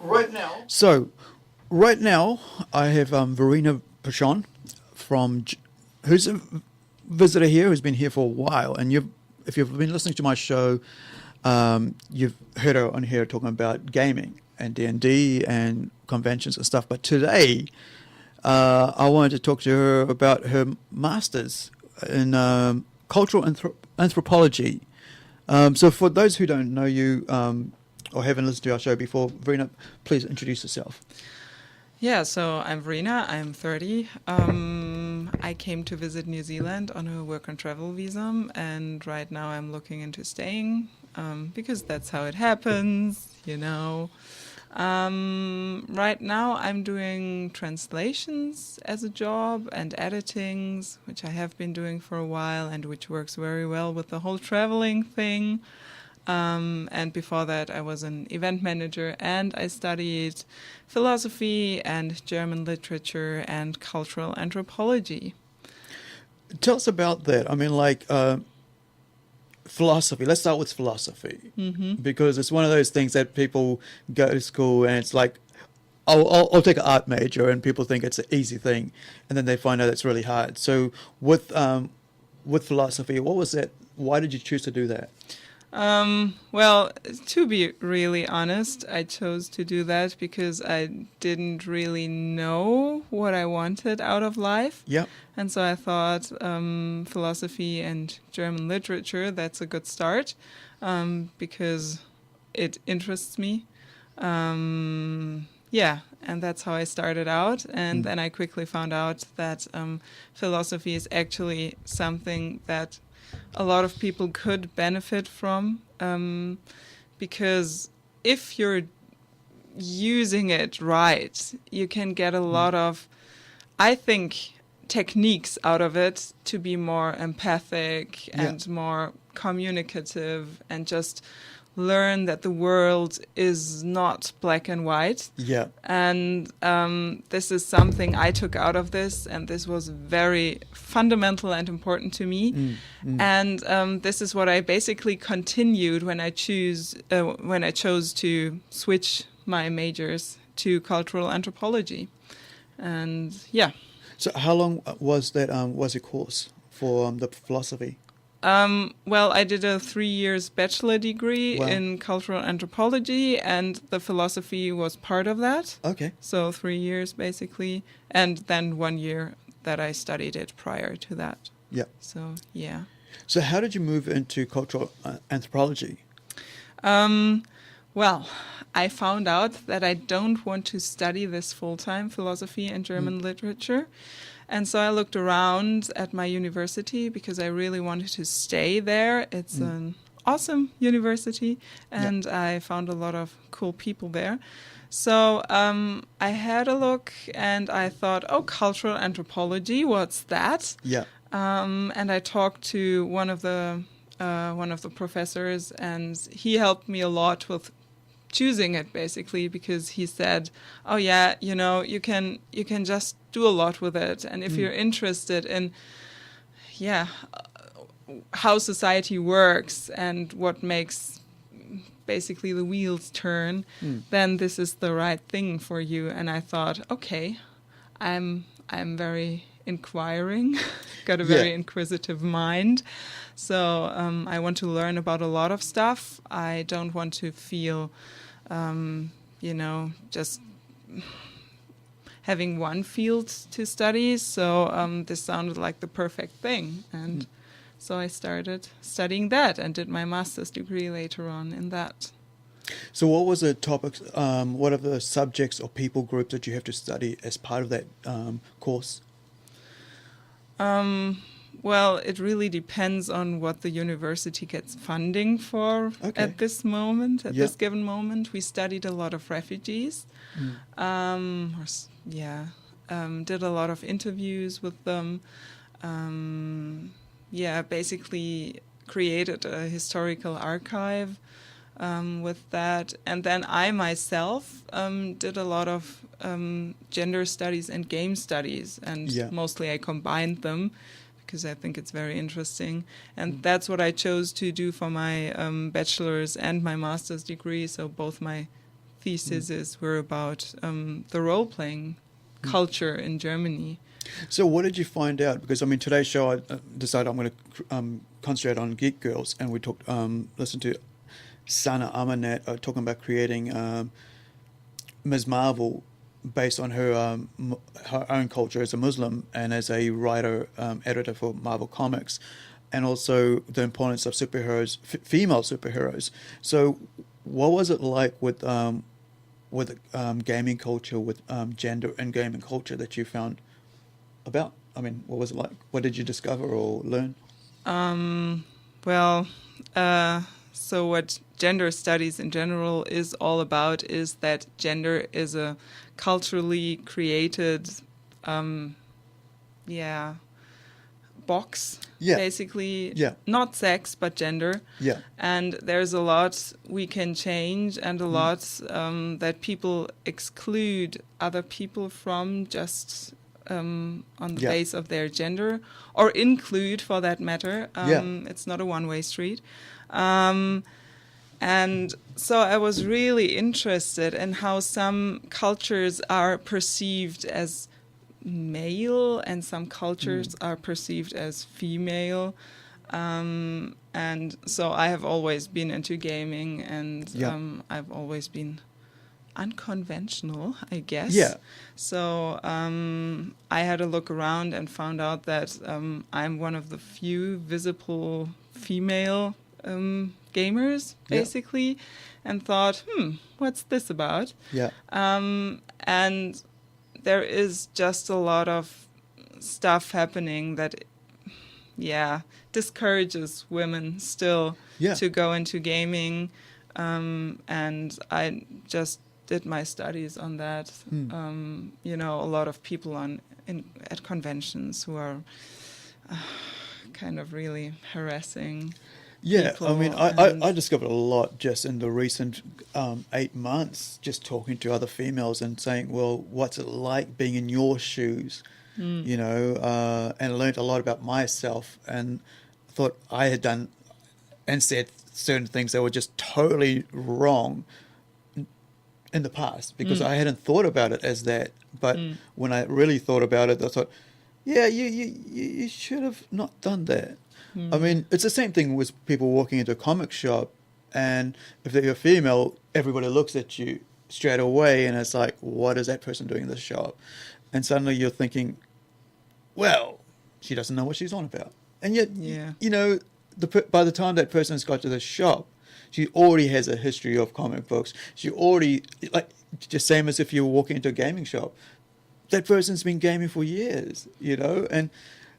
Right now. So, right now, I have Verena Pschorn who's a visitor here, who's been here for a while, and if you've been listening to my show, you've heard her on here talking about gaming and D&D and conventions and stuff. But today, I wanted to talk to her about her master's in cultural anthropology. So for those who don't know you or haven't listened to our show before, Verena, please introduce yourself. Yeah, so I'm Verena, I'm 30. I came to visit New Zealand on a work and travel visa, and right now I'm looking into staying because that's how it happens, you know. Right now I'm doing translations as a job and editings, which I have been doing for a while and which works very well with the whole traveling thing. And before that, I was an event manager and I studied philosophy and German literature and cultural anthropology. Tell us about that. I mean, like philosophy. Let's start with philosophy because it's one of those things that people go to school and it's like, I'll take an art major, and people think it's an easy thing, and then they find out it's really hard. So with philosophy, what was that? Why did you choose to do that? Well, to be really honest, I chose to do that because I didn't really know what I wanted out of life. Yeah. And so I thought philosophy and German literature, that's a good start because it interests me. Yeah, and that's how I started out. And then I quickly found out that philosophy is actually something that a lot of people could benefit from because if you're using it right, you can get a lot of, I think, techniques out of it to be more empathic and more communicative and just learn that the world is not black and white. Yeah. And this is something I took out of this, and this was very fundamental and important to me. And this is what I basically continued when I chose to switch my majors to cultural anthropology. And yeah. So how long was that was a course for the philosophy? Well, I did a 3 years bachelor degree in cultural anthropology, and the philosophy was part of that. Okay. So 3 years basically, and then 1 year that I studied it prior to that. Yeah. So yeah. So how did you move into cultural anthropology? Well, I found out that I don't want to study this full-time, philosophy and German literature. And so I looked around at my university because I really wanted to stay there. It's an awesome university, and I found a lot of cool people there. So I had a look, and I thought, oh, cultural anthropology, what's that? Yeah. And I talked to one of the professors, and he helped me a lot with choosing it, basically, because he said, oh yeah, you know, you can just do a lot with it, and if you're interested in how society works and what makes basically the wheels turn, then this is the right thing for you. And I thought, okay, I'm very inquiring, got a very inquisitive mind, so I want to learn about a lot of stuff. I don't want to feel just having one field to study, so this sounded like the perfect thing, and so I started studying that and did my master's degree later on in that. So what was the topics, what are the subjects or people groups that you have to study as part of that course? Well, it really depends on what the university gets funding for at this moment, at this given moment. We studied a lot of refugees. Did a lot of interviews with them. Basically created a historical archive with that. And then I myself did a lot of gender studies and game studies, and mostly I combined them because I think it's very interesting. And that's what I chose to do for my bachelor's and my master's degree, so both my theses were about the role-playing culture in Germany. So what did you find out? Because I mean, today's show, I decided I'm going to concentrate on Geek Girls, and we talked, listened to Sana Amanet talking about creating Ms. Marvel based on her her own culture as a Muslim and as a writer, editor for Marvel Comics, and also the importance of superheroes, female superheroes. So, what was it like with gaming culture, with gender and gaming culture that you found about? I mean, what was it like? What did you discover or learn? Well, so what gender studies in general is all about is that gender is a culturally created, box, basically. Yeah. Not sex, but gender. Yeah. And there's a lot we can change and a lot that people exclude other people from just on the base of their gender, or include for that matter. It's not a one-way street. And so I was really interested in how some cultures are perceived as male and some cultures are perceived as female. And so I have always been into gaming, and I've always been unconventional, I guess. Yeah. So I had a look around and found out that I'm one of the few visible female gamers, basically, and thought, what's this about? Yeah. And there is just a lot of stuff happening that, discourages women still to go into gaming. And I just did my studies on that. A lot of people at conventions who are kind of really harassing. Yeah, I mean, I discovered a lot just in the recent 8 months, just talking to other females and saying, well, what's it like being in your shoes, and I learned a lot about myself, and thought I had done and said certain things that were just totally wrong in the past, because I hadn't thought about it as that. But when I really thought about it, I thought, you should have not done that. I mean, it's the same thing with people walking into a comic shop, and if they're a female, everybody looks at you straight away, and it's like, what is that person doing in the shop? And suddenly you're thinking, well, she doesn't know what she's on about. And yet, by the time that person's got to the shop, she already has a history of comic books. She already, like, just same as if you were walking into a gaming shop, that person's been gaming for years, and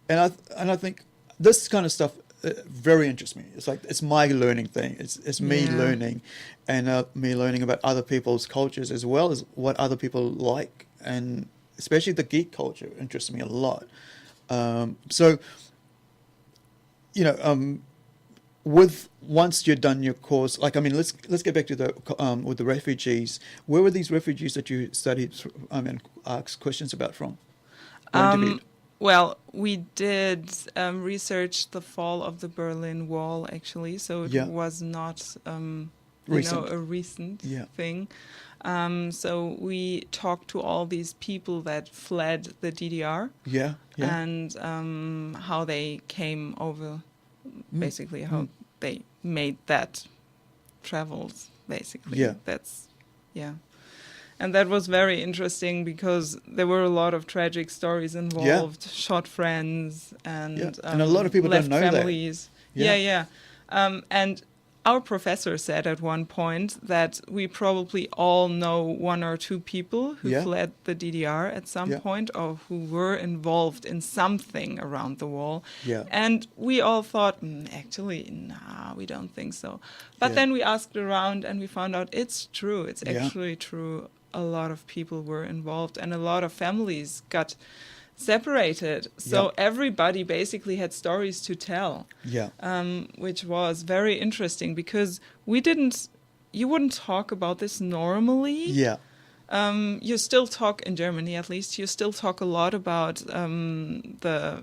I think this kind of stuff very interests me. It's like, it's my learning thing. It's me learning, and me learning about other people's cultures as well as what other people like, and especially the geek culture interests me a lot. With once you've done your course, like, I mean, let's get back to the with the refugees. Where were these refugees that you studied and asked questions about from? Well, we did research the fall of the Berlin Wall, actually, so it was not a recent thing. So we talked to all these people that fled the DDR, and how they came over, basically how they made that travels, basically. And that was very interesting because there were a lot of tragic stories involved, shot friends, and a lot of people left don't know families. And our professor said at one point that we probably all know one or two people who fled the DDR at some point, or who were involved in something around the wall. And we all thought, actually, nah, we don't think so. But then we asked around and we found out it's true. It's actually true. A lot of people were involved, and a lot of families got separated. So everybody basically had stories to tell, which was very interesting, because you wouldn't talk about this normally. You still talk, in Germany at least, you still talk a lot about Hitler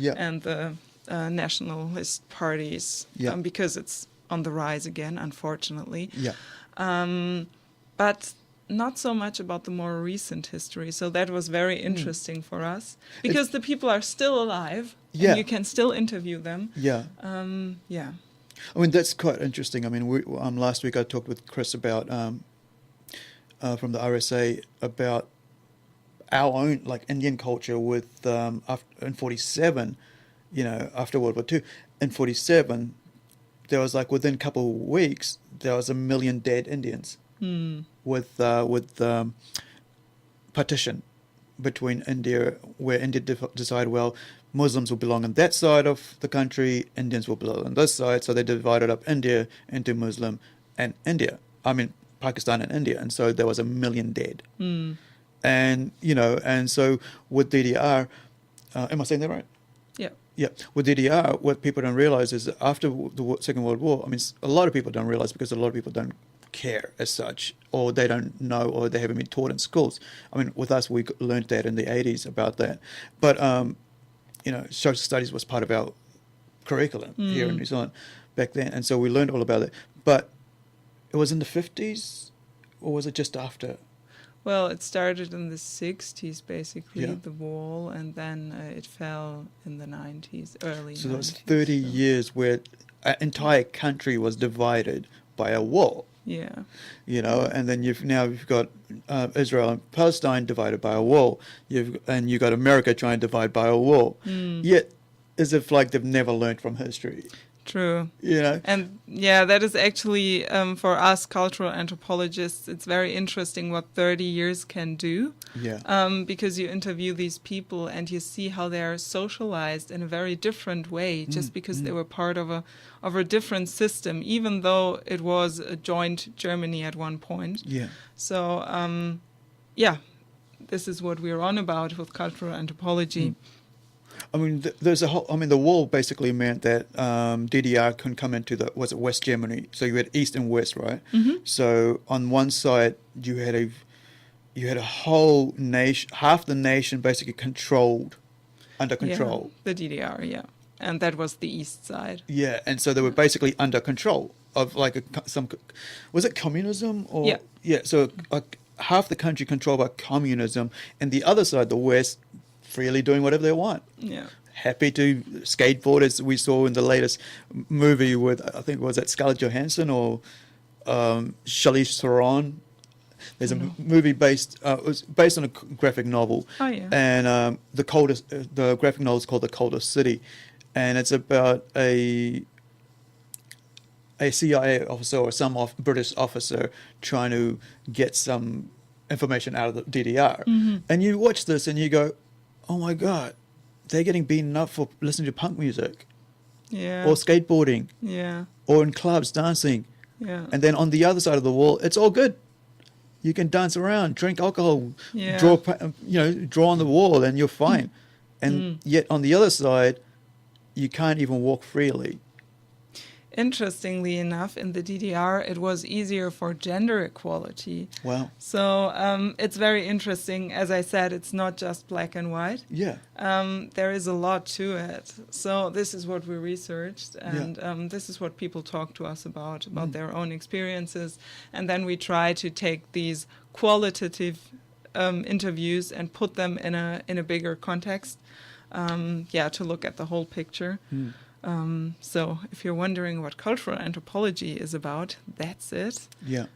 and the nationalist parties, because it's on the rise again, unfortunately. Yeah. But not so much about the more recent history. So that was very interesting for us because the people are still alive Yeah. and you can still interview them. Yeah. Yeah. I mean, that's quite interesting. I mean, last week I talked with Chris about from the RSA about our own like Indian culture with in 47, you know, after World War II. In 47, there was like within a couple of weeks there was 1 million dead Indians with partition between India, where India decided, well, Muslims will belong on that side of the country, Indians will belong on this side, so they divided up India into Muslim and India. I mean, Pakistan and India, and so there was 1 million dead. And, you know, and so with DDR, am I saying that right? Yeah. Yeah. With DDR, what people don't realize is that after the Second World War, I mean, a lot of people don't realize because a lot of people don't care as such, or they don't know, or they haven't been taught in schools. I mean, with us, we learned that in the 80s about that. But, you know, social studies was part of our curriculum here in New Zealand back then. And so we learned all about it. But it was in the 50s, or was it just after? Well, it started in the 60s, basically, Yeah. the wall, and then it fell in the 90s, early 90s. So there was 30 years where an entire country was divided by a wall. Yeah. You know, and then you've got Israel and Palestine divided by a wall. You've got America trying to divide by a wall. Yet, as if like they've never learned from history. True. You know? And yeah, that is actually, for us cultural anthropologists, it's very interesting what 30 years can do. Yeah. Because you interview these people and you see how they are socialized in a very different way, just because they were part of a different system, even though it was a joint Germany at one point. Yeah. So, yeah, this is what we're on about with cultural anthropology. I mean, there's a whole. I mean, the wall basically meant that DDR couldn't come into West Germany. So you had East and West, right? So on one side you had a whole nation, half the nation basically under control. Yeah, the DDR, yeah, and that was the east side. Yeah, and so they were basically under control of like was it communism or Yeah. So half the country controlled by communism, and the other side, the West, freely doing whatever they want. Yeah. Happy to skateboard, as we saw in the latest movie with, I think, was that Scarlett Johansson or Charlize Theron? There's a movie it was based on a graphic novel. Oh, yeah. And the graphic novel is called The Coldest City. And it's about a CIA officer or some British officer trying to get some information out of the DDR. And you watch this and you go, oh my God, they're getting beaten up for listening to punk music. Yeah. Or skateboarding. Yeah. Or in clubs dancing. Yeah. And then on the other side of the wall, it's all good. You can dance around, drink alcohol, Yeah. draw on the wall, and you're fine. And yet on the other side, you can't even walk freely. Interestingly enough, in the DDR, it was easier for gender equality. Wow. So it's very interesting. As I said, it's not just black and white. Yeah. There is a lot to it. So this is what we researched, and this is what people talk to us about their own experiences. And then we try to take these qualitative interviews and put them in a bigger context, to look at the whole picture. So if you're wondering what cultural anthropology is about, that's it. Yeah.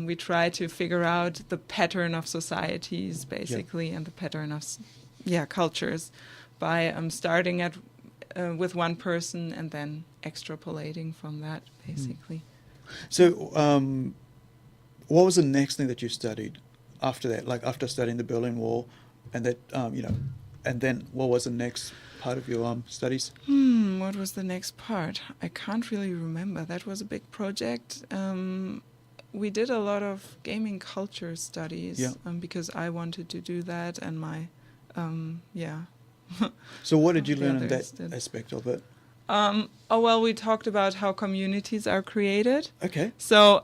We try to figure out the pattern of societies, basically, and the pattern of cultures by starting with one person and then extrapolating from that, basically. So what was the next thing that you studied after that? Like after studying the Berlin Wall and that, and then what was the next part of your studies? What was the next part? I can't really remember. That was a big project. We did a lot of gaming culture studies because I wanted to do that, and my, So what did you learn in that aspect of it? We talked about how communities are created. Okay. So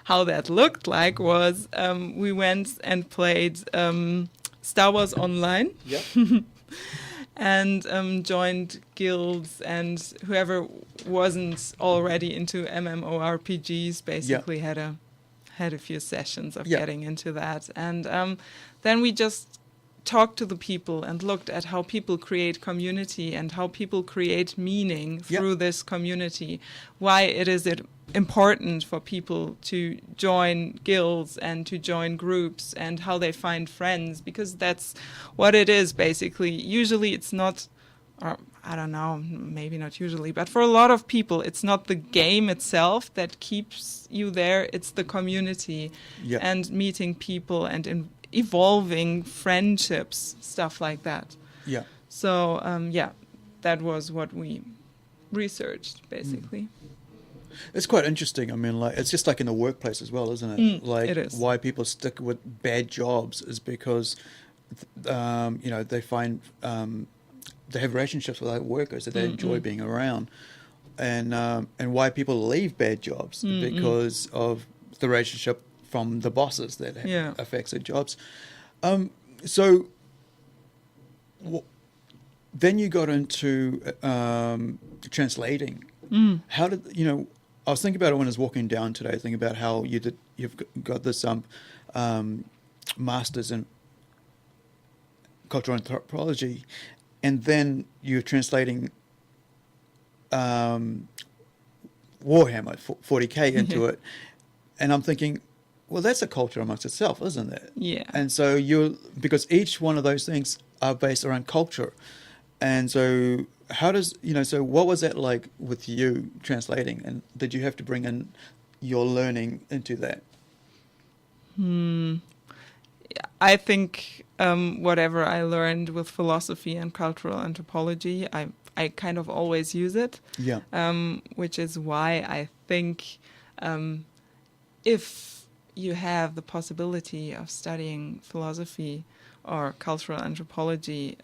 how that looked like was we went and played Star Wars Online. Yep. and joined guilds, and whoever wasn't already into MMORPGs basically had a few sessions of getting into that. And then we just talked to the people and looked at how people create community and how people create meaning through this community. Why it is important for people to join guilds and to join groups, and how they find friends, because that's what it is basically. Usually it's not, or I don't know, maybe not usually, but for a lot of people it's not the game itself that keeps you there, it's the community and meeting people and evolving friendships, stuff like that. Yeah. So that was what we researched basically. It's quite interesting. I mean, like, it's just like in the workplace as well, isn't it? Like, it is. Why people stick with bad jobs is because, they find they have relationships with other workers that they enjoy being around, and why people leave bad jobs because of the relationship from the bosses that affects their jobs. So then you got into translating. How did I was thinking about it when I was walking down today, thinking about how you've got this master's in cultural anthropology, and then you're translating Warhammer 40K into it, and I'm thinking, well, that's a culture amongst itself, isn't it? Yeah. And so because each one of those things are based around culture, and so how does so what was that like with you translating, and did you have to bring in your learning into that? I think whatever I learned with philosophy and cultural anthropology, I kind of always use it. Yeah. Which is why I think if you have the possibility of studying philosophy or cultural anthropology,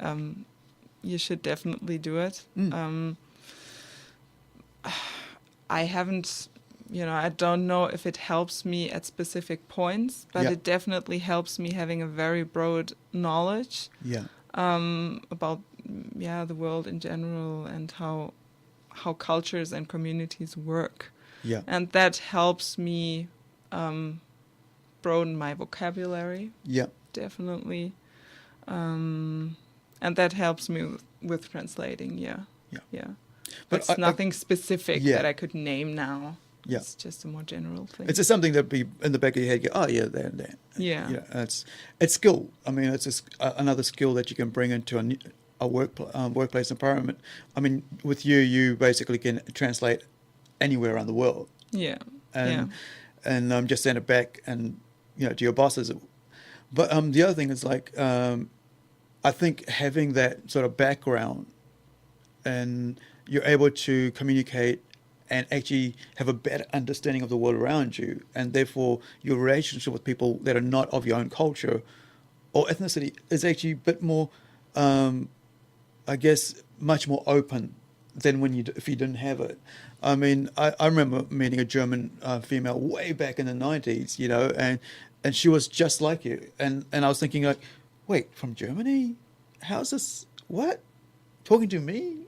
you should definitely do it. I haven't, I don't know if it helps me at specific points, but it definitely helps me having a very broad knowledge about the world in general and how cultures and communities work. Yeah. And that helps me broaden my vocabulary. Yeah. Definitely. And that helps me with translating, yeah. But it's nothing specific that I could name now. Yeah. It's just a more general thing. It's just something that be in the back of your head, that. Yeah. It's skill. I mean, it's another skill that you can bring into a workplace environment. I mean, with you basically can translate anywhere around the world. Yeah. And just send it back and, to your bosses. But the other thing is like, I think having that sort of background and you're able to communicate and actually have a better understanding of the world around you, and therefore your relationship with people that are not of your own culture or ethnicity is actually a bit more, I guess, much more open than if you didn't have it. I mean, I remember meeting a German female way back in the 90s, and she was just like you. And I was thinking like, wait, from Germany? How's this? What? Talking to me?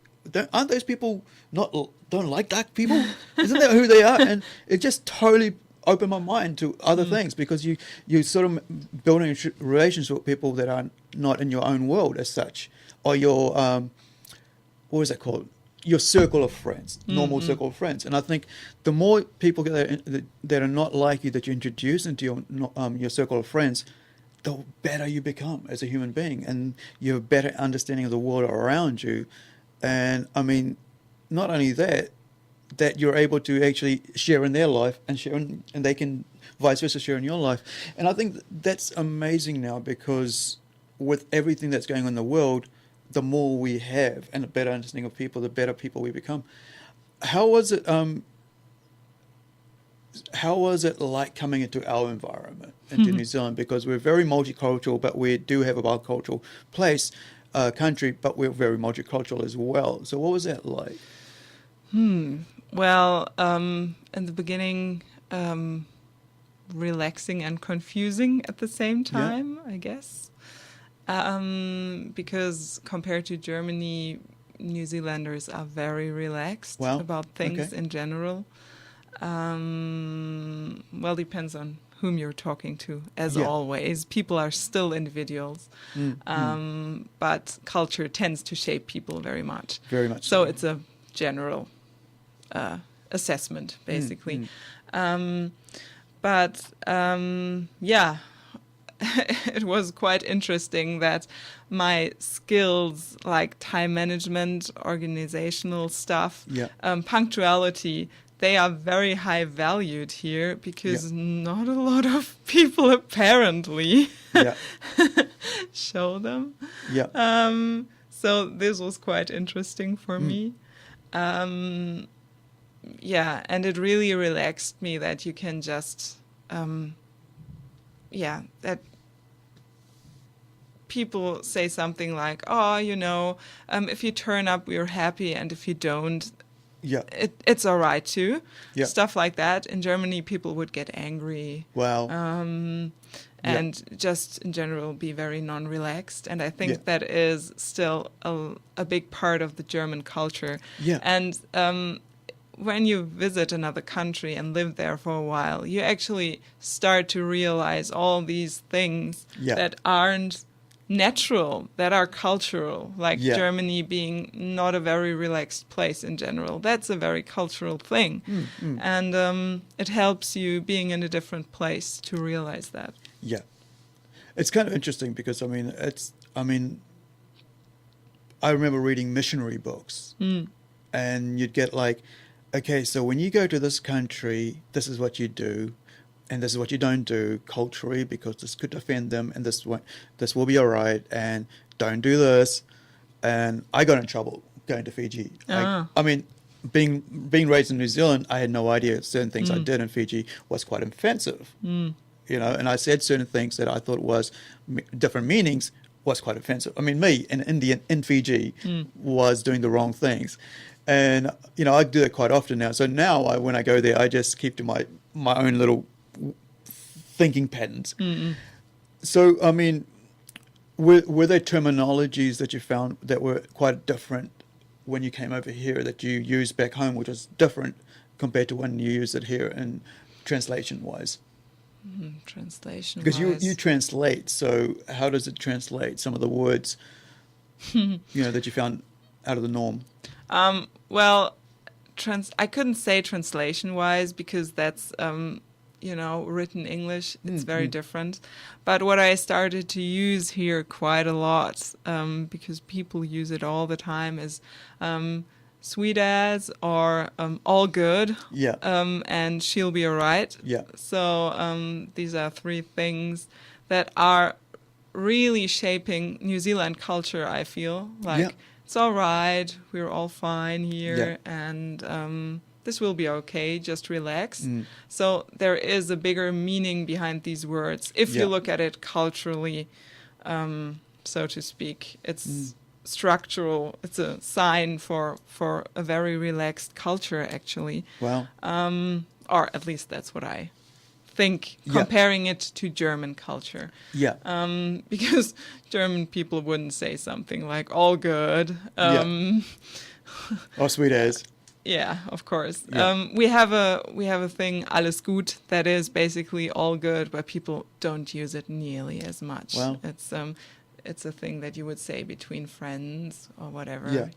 Aren't those people don't like dark people? Isn't that who they are? And it just totally opened my mind to other things, because you sort of building a relationship with people that are not in your own world as such, or your what is that called? Your circle of friends, normal circle of friends. And I think the more people that are not like you that you introduce into your circle of friends, the better you become as a human being, and you have a better understanding of the world around you. And I mean, not only that you're able to actually share in their life and they can vice versa share in your life. And I think that's amazing now, because with everything that's going on in the world, the more we have and a better understanding of people, the better people we become. How was it like coming into our environment, into New Zealand? Because we're very multicultural, but we do have a bicultural country, but we're very multicultural as well. So what was that like? Well, in the beginning, relaxing and confusing at the same time, I guess. Because compared to Germany, New Zealanders are very relaxed Wow. about things Okay. in general. Well, depends on whom you're talking to, as Yeah. always. People are still individuals, but culture tends to shape people very much. Very much So so. it's a general assessment, basically. Yeah, it was quite interesting that my skills like time management, organizational stuff, Yeah. punctuality, they are very high valued here because not a lot of people apparently Yeah. show them. Yeah. So this was quite interesting for me. Yeah, and it really relaxed me that you can just, that people say something like, oh, if you turn up, we're happy, and if you don't, Yeah. it's all right too. Yeah. Stuff like that. In Germany, people would get angry. Wow. And just in general be very non-relaxed. And I think Yeah. that is still a big part of the German culture. Yeah. And when you visit another country and live there for a while, you actually start to realize all these things that aren't natural, that are cultural, like Germany being not a very relaxed place in general. That's a very cultural thing. And it helps you being in a different place to realize that. Yeah. It's kind of interesting because, I remember reading missionary books and you'd get like, okay, so when you go to this country, this is what you do. And this is what you don't do culturally because this could offend them, and this will be all right, and don't do this. And I got in trouble going to Fiji. Being raised in New Zealand, I had no idea certain things I did in Fiji was quite offensive. And I said certain things that I thought was different meanings was quite offensive. Me, an Indian in Fiji, was doing the wrong things. And, I do it quite often now. So now when I go there, I just keep to my own little thinking patterns. So, were there terminologies that you found that were quite different when you came over here that you used back home, which was different compared to when you use it here in translation-wise? Translation-wise. Because you translate, so how does it translate some of the words, that you found out of the norm? Well, I couldn't say translation-wise because that's... written English, it's very different. But what I started to use here quite a lot, because people use it all the time, is sweet as or all good. Yeah. And she'll be all right. Yeah. So these are three things that are really shaping New Zealand culture, I feel. Like, it's all right, we're all fine here, and... this will be okay, just relax. So there is a bigger meaning behind these words. If you look at it culturally, so to speak, it's structural. It's a sign for a very relaxed culture, actually. Wow. Or at least that's what I think, comparing it to German culture. Yeah. Because German people wouldn't say something like all good. Or sweet as. Yeah, of course. Yeah. We have a thing, alles gut, that is basically all good, but people don't use it nearly as much. Wow. It's a thing that you would say between friends or whatever,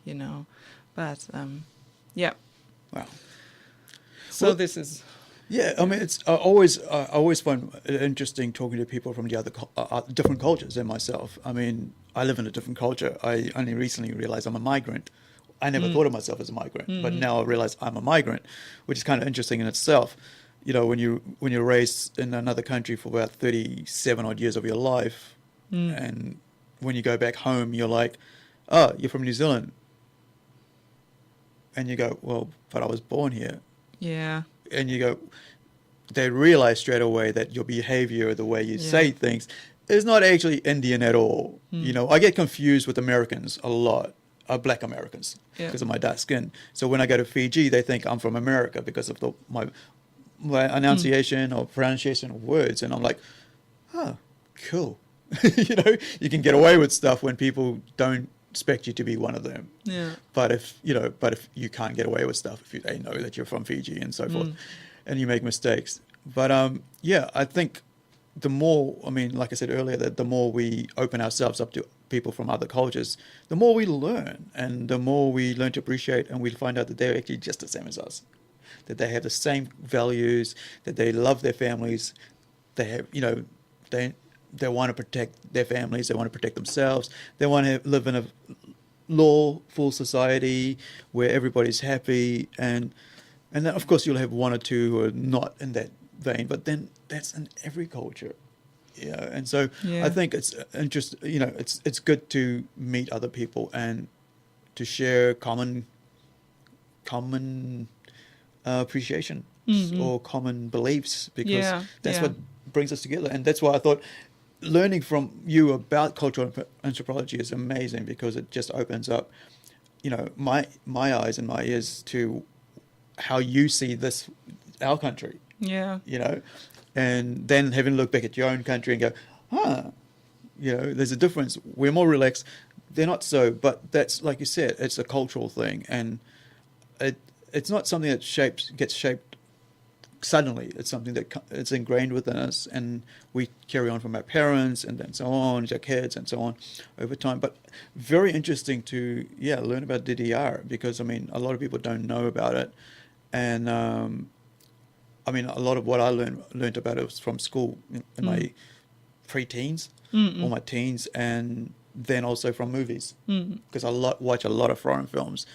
But yeah. Wow. So this is. Yeah, it's I always find it interesting talking to people from the other different cultures than myself. I live in a different culture. I only recently realized I'm a migrant. I never thought of myself as a migrant, but now I realize I'm a migrant, which is kind of interesting in itself. When you're raised in another country for about 37 odd years of your life, and when you go back home, you're like, oh, you're from New Zealand. And you go, well, but I was born here. Yeah. And you go, they realize straight away that your behavior, the way you say things, is not actually Indian at all. I get confused with Americans a lot. Black Americans because of my dark skin. So when I go to Fiji, they think I'm from America because of my enunciation or pronunciation of words. And I'm like, oh, cool. You know, you can get away with stuff when people don't expect you to be one of them. Yeah. But if you can't get away with stuff, if they know that you're from Fiji and so forth, and you make mistakes. But yeah, I think the more, I mean, like I said earlier, that the more we open ourselves up to people from other cultures, the more we learn, and the more we learn to appreciate, and we find out that they're actually just the same as us, that they have the same values, that they love their families, they have, you know, they want to protect their families, they want to protect themselves, they want to live in a lawful society where everybody's happy, and then of course you'll have one or two who are not in that vein, but then that's in every culture, and so I think it's it's good to meet other people and to share common appreciation or common beliefs, because that's what brings us together. And that's why I thought learning from you about cultural anthropology is amazing, because it just opens up, you know, my eyes and my ears to how you see our country. Yeah. You know, and then having a look back at your own country and go, you know, there's a difference. We're more relaxed. They're not so, but that's, like you said, it's a cultural thing, and it's not something that gets shaped suddenly. It's something that it's ingrained within us, and we carry on from our parents, and then so on, our kids, and so on over time. But very interesting to learn about DDR, because I mean, a lot of people don't know about it, and I mean, a lot of what I learned about it was from school in my pre-teens or my teens, and then also from movies, because I watch a lot of foreign films,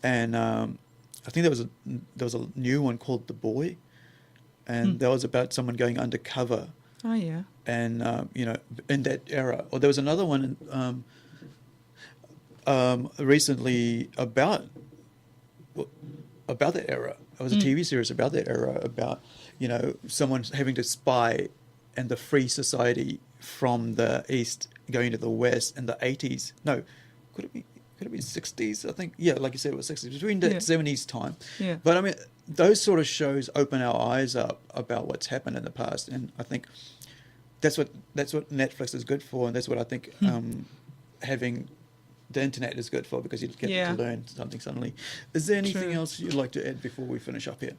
and I think there was a new one called The Boy, and that was about someone going undercover. Oh yeah. And you know, in that era, or there was another one recently about that era. It was a TV series about that era, about, you know, someone having to spy and the free society from the East going to the West in the 80s. No, could it be 60s? I think, like you said, it was 60s, between the 70s time. Yeah. But I mean, those sort of shows open our eyes up about what's happened in the past, and I think that's what Netflix is good for, and that's what I think having the internet is good for, because you get to learn something suddenly. Is there anything else you'd like to add before we finish up here?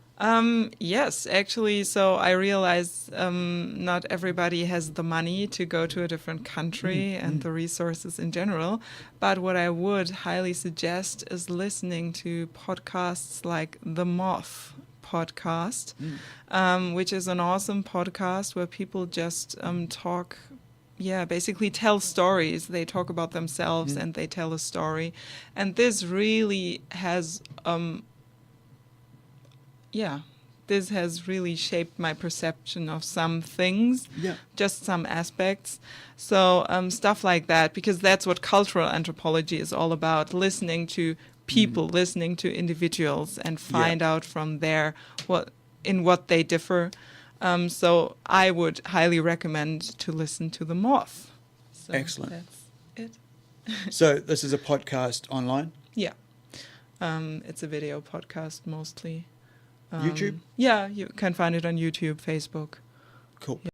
Yes, actually. So I realize not everybody has the money to go to a different country and the resources in general. But what I would highly suggest is listening to podcasts like The Moth podcast, which is an awesome podcast where people just talk. Yeah, basically tell stories. They talk about themselves and they tell a story. And this really has, this has really shaped my perception of some things, just some aspects. So stuff like that, because that's what cultural anthropology is all about, listening to people, listening to individuals, and find out from there what they differ. So I would highly recommend to listen to The Moth. So excellent. That's it. So this is a podcast online? Yeah. It's a video podcast mostly. YouTube? Yeah, you can find it on YouTube, Facebook. Cool. Yeah.